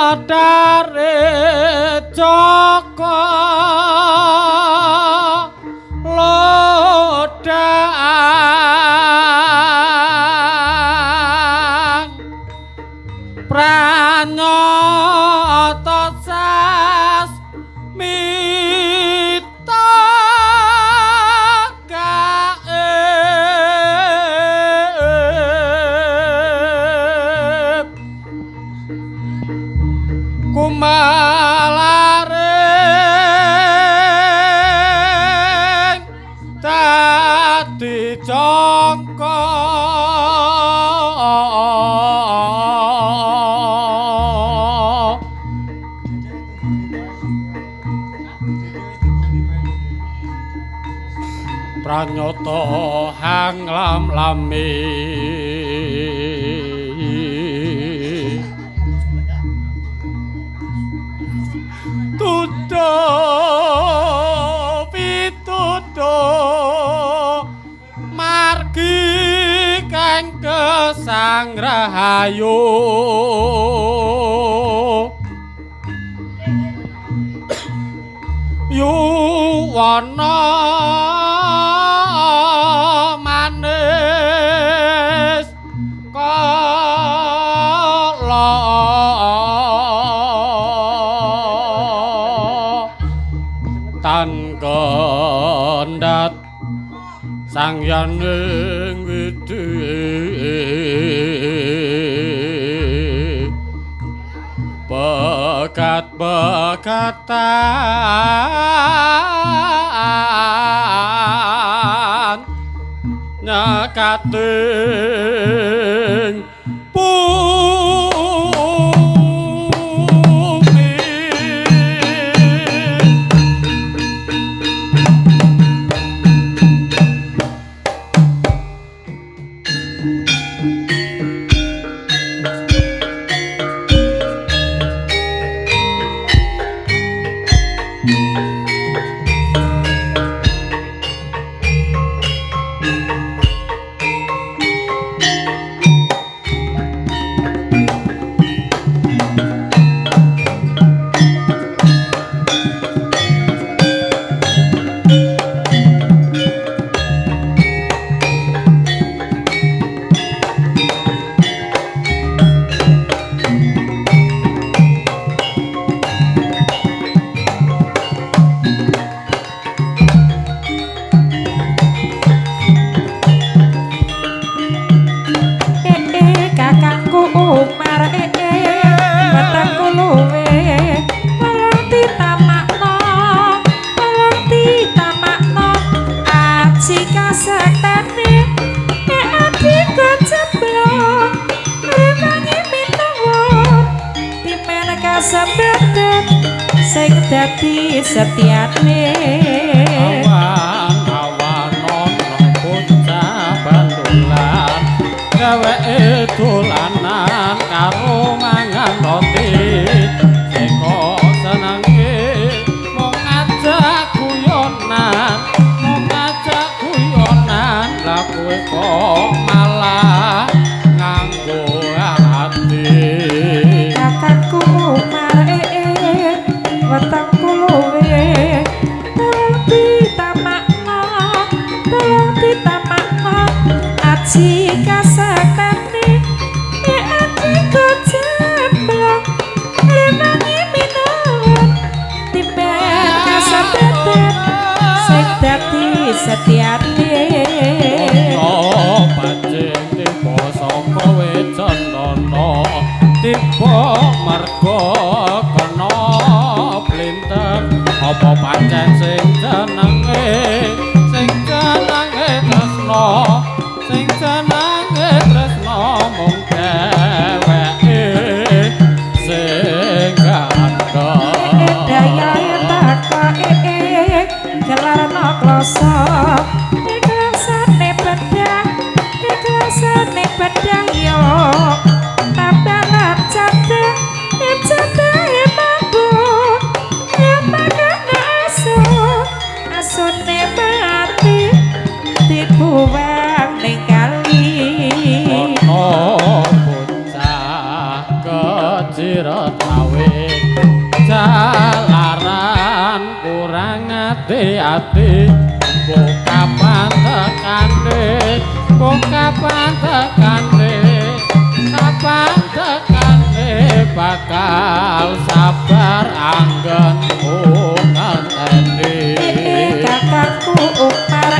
Amadare Joko Lodang Pranyata sas mita gaib kumalaring dadi jangka pranyata hang lam-lami tudo pitudo margi kang gesang rahayu yuwana manis kala tan kendhat sang yaning widi bekat-bekatan nyekating bumi sing dadi setiane awan-awan ana bocah bandulan dheweke dolanan karo mangan roti sing kok senenge mung ngajak guyonan lah kowe kok malah nganggo ati kakakku mare wetengku luwe tolong ditamakno aji kasektene aji kocemblong lemangi minum timbang kasetetet sing dadi setiane pancen tiba saka wecanana tiba merga kena blinten apa pancen sing jenenge tresno mung dheweke sing gandeng daya takoke gelarno kloso iklasane pedang yo tambalan cate mabuk ya makana ati-ati buka pantekane buka pantekane kapan tekane bakal sabar anggen ngenteni kakakku umar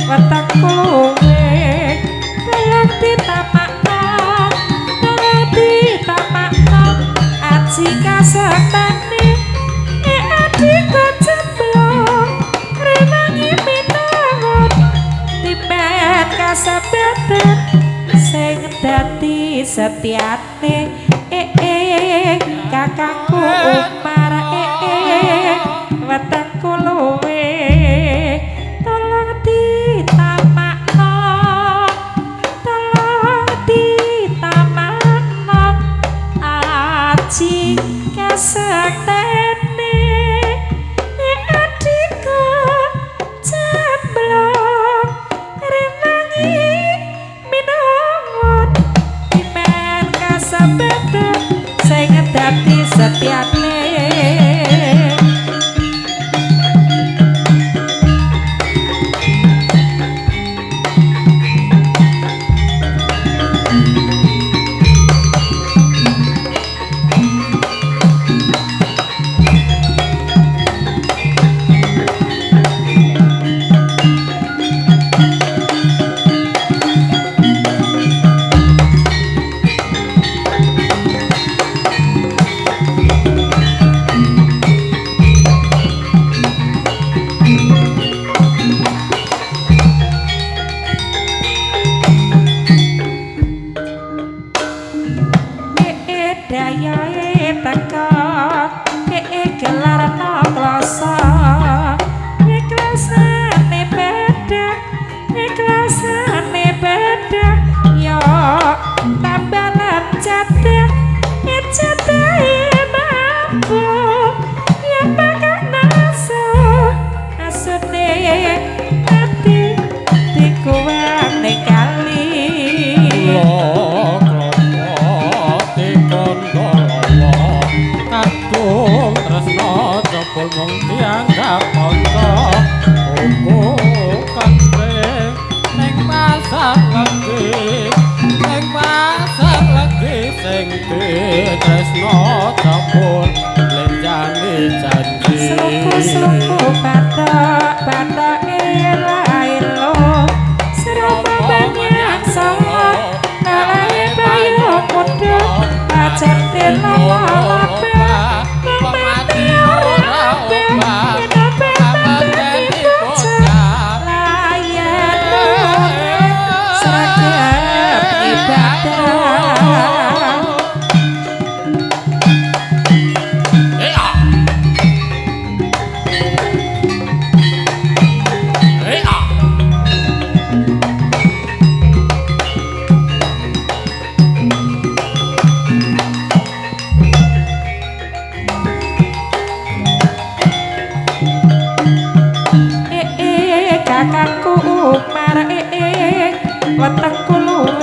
wetakku luwe dalam ditamakno aji kasektane adi kecemplung renangi minangot timbet kasabetan sing dadi setiane kakakku umar wetakku luwe tolong ditamakno aji kasektene adika cemplung renangi minangot timen kasabetan sing dadi setiane dayae teka gelarno kloso iklasane beda yo tambalan jatah mampu ya bakal naso asune ati dikuwane kali jebul mung dianggap kanca opo kantre ning pasar lagi sing tresno jebul lenjane janji suku bathok elo serapa banyak sawo nalae bayo muda pacar lawa kakakku umar wetakku luwe